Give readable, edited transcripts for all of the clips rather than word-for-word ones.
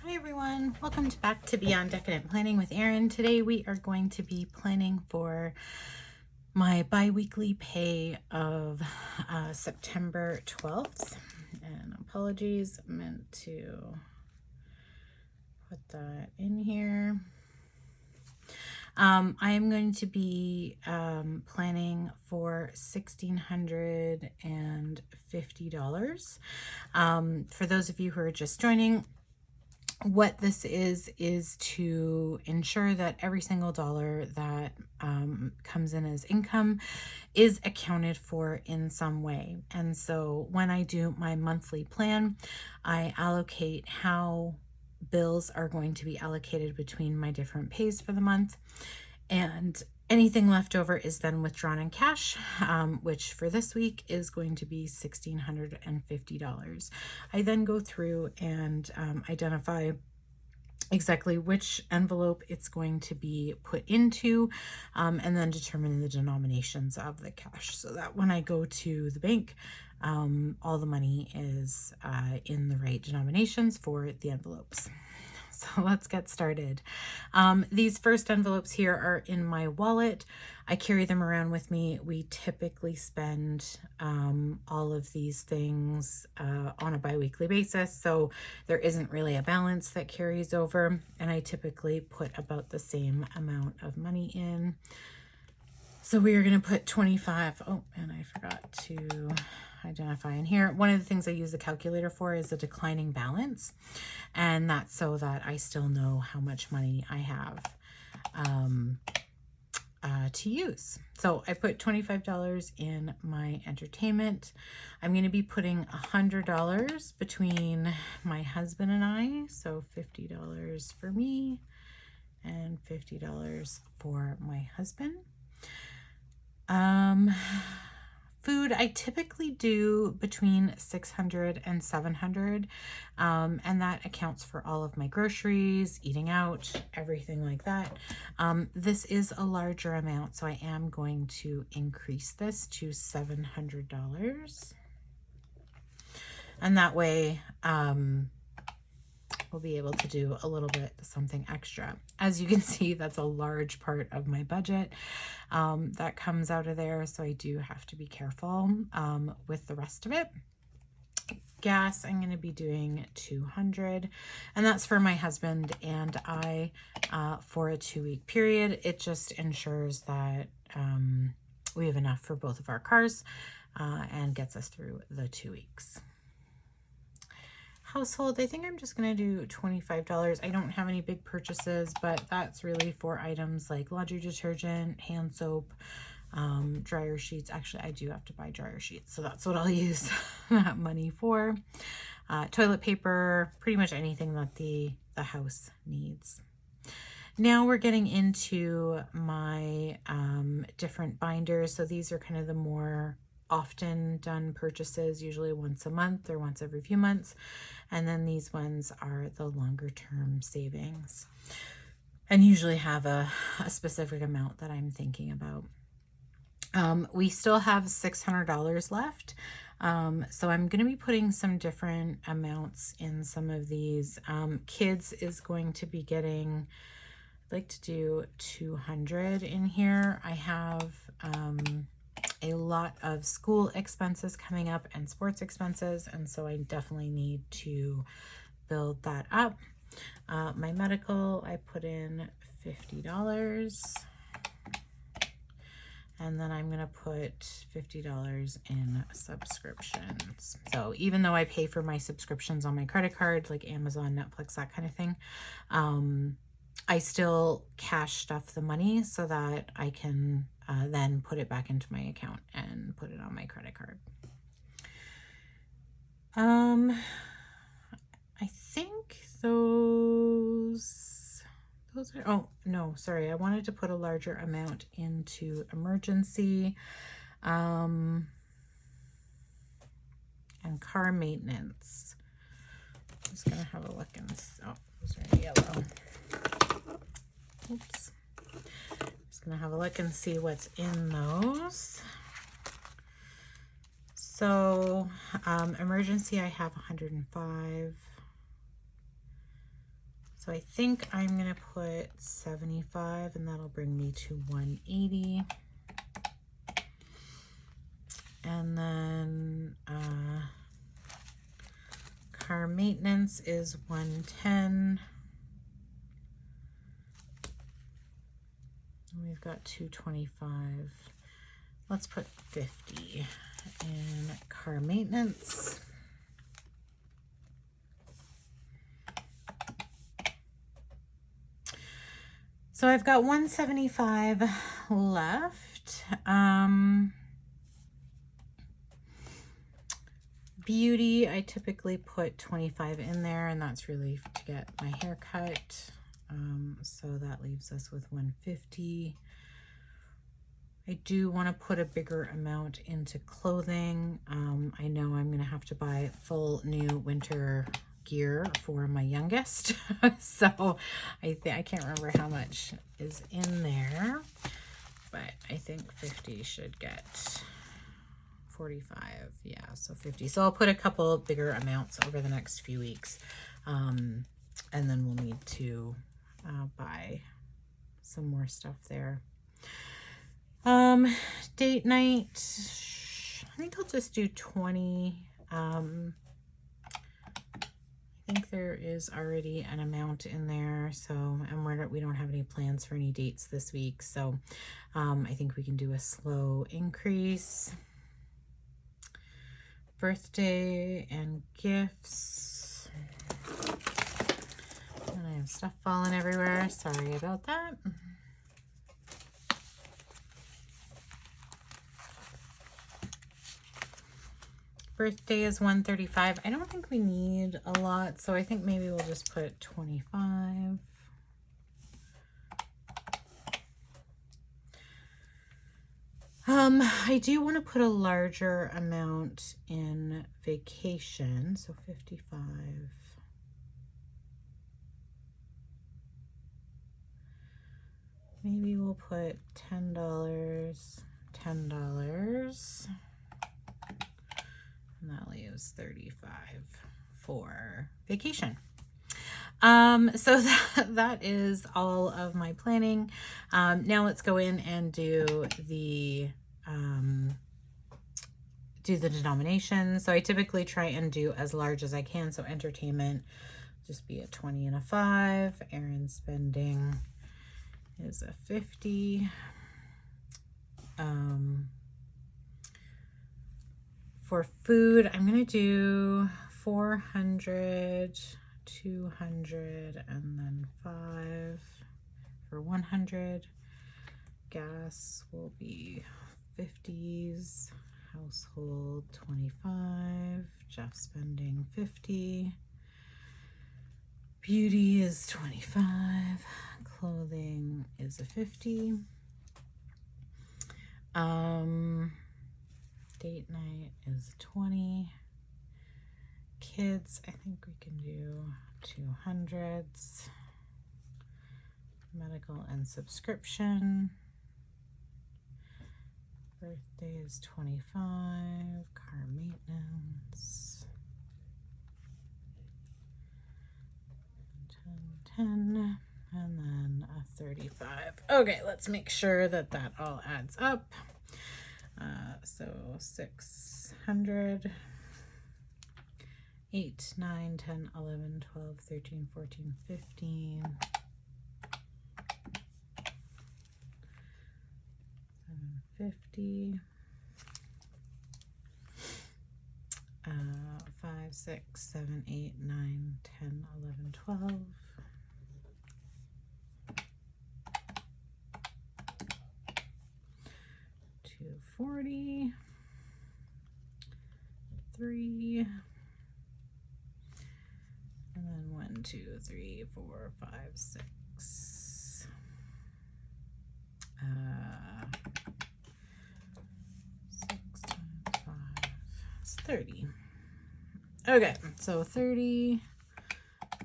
Hi everyone, welcome back to Beyond Decadent Planning with Erin. Today we are going to be planning for my bi-weekly pay of September 12th. And apologies, I meant to put that in here. I am going to be planning for $1,650. For those of you who are just joining, what this is to ensure that every single dollar that comes in as income is accounted for in some way. And so when I do my monthly plan, I allocate how bills are going to be allocated between my different pays for the month, and anything left over is then withdrawn in cash, which for this week is going to be $1,650. I then go through and identify exactly which envelope it's going to be put into, and then determine the denominations of the cash so that when I go to the bank, all the money is in the right denominations for the envelopes. So let's get started. These first envelopes here are in my wallet. I carry them around with me. We typically spend all of these things on a bi-weekly basis, so there isn't really a balance that carries over, and I typically put about the same amount of money in. So we are going to put 25. Oh, and I forgot to identify in here. One of the things I use the calculator for is a declining balance, and that's so that I still know how much money I have to use. So I put $25 in my entertainment. I'm going to be putting $100 between my husband and I, so $50 for me and $50 for my husband. Food, I typically do between $600 and $700, and that accounts for all of my groceries, eating out, everything like that. This is a larger amount, so I am going to increase this to $700. And that way, we'll be able to do a little bit something extra. As you can see, that's a large part of my budget that comes out of there, so I do have to be careful with the rest of it. Gas, I'm going to be doing $200, and that's for my husband and I for a 2-week period. It just ensures that we have enough for both of our cars and gets us through the 2 weeks. Household, I think I'm just going to do $25. I don't have any big purchases, but that's really for items like laundry detergent, hand soap, dryer sheets. Actually, I do have to buy dryer sheets, so that's what I'll use that money for. Toilet paper, pretty much anything that the house needs. Now we're getting into my different binders. So these are kind of the more often done purchases, usually once a month or once every few months. And then these ones are the longer term savings, and usually have a specific amount that I'm thinking about. We still have $600 left. So I'm going to be putting some different amounts in some of these. Kids is going to be getting, I'd like to do 200 in here. I have a lot of school expenses coming up and sports expenses, and so I definitely need to build that up. My medical, I put in $50, and then I'm going to put $50 in subscriptions. So even though I pay for my subscriptions on my credit card, like Amazon, Netflix, that kind of thing, I still cash stuff the money so that I can then put it back into my account and put it on my credit card. I think those are, oh no, sorry, I wanted to put a larger amount into emergency and car maintenance. I'm just gonna have a look and, oh, those are yellow. Oops. Just gonna have a look and see what's in those. So emergency, I have 105. So I think I'm going to put 75 and that'll bring me to 180. And then car maintenance is 110. We've got 225. Let's put 50 in car maintenance. So I've got 175 left. Beauty, I typically put 25 in there, and that's really to get my hair cut. So that leaves us with 150. I do want to put a bigger amount into clothing. I know I'm going to have to buy full new winter gear for my youngest. So I can't remember how much is in there, but I think 50 should get 45. Yeah, so 50. So I'll put a couple bigger amounts over the next few weeks. And then we'll need to buy some more stuff there. Date night, I think I'll just do 20. I think there is already an amount in there, so, and we don't have any plans for any dates this week, so I think we can do a slow increase. Birthday and gifts. And I have stuff falling everywhere. Sorry about that. Birthday is 135. I don't think we need a lot, so I think maybe we'll just put 25. I do want to put a larger amount in vacation, so 55. Maybe we'll put $10, $10. And that leaves 35 for vacation. So that is all of my planning. Now let's go in and do the denomination. So I typically try and do as large as I can. So entertainment, just be a 20 and a 5. Aaron's spending is a 50. For food, I'm going to do 400, 200, and then 5 for 100. Gas will be 50s. Household 25. Jeff spending 50. Beauty is 25. Clothing is a 50. Date night is 20. Kids, I think we can do 200s. Medical and subscription. Birthday is 25. Car maintenance. 10, and then a 35. Okay, let's make sure that that all adds up. So 600, 8, 9, 10, 11, 12, 13, 14, 15, 750, 5, 6, 7, 8, 9, 10, 11, 12. 240, 3, and then 1, 2, 3, 4, 5, 6. 6 times 5 is 30. Okay, so 30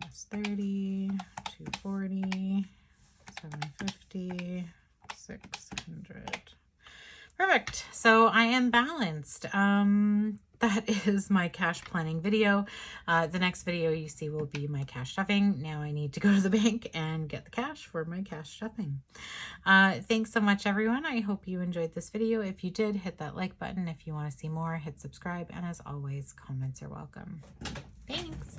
plus 30, 240, 750, 600. Perfect. So I am balanced. that is my cash planning video. The next video you see will be my cash stuffing. Now I need to go to the bank and get the cash for my cash stuffing. Thanks so much, everyone. I hope you enjoyed this video. If you did, hit that like button. If you want to see more, hit subscribe. And as always, comments are welcome. Thanks.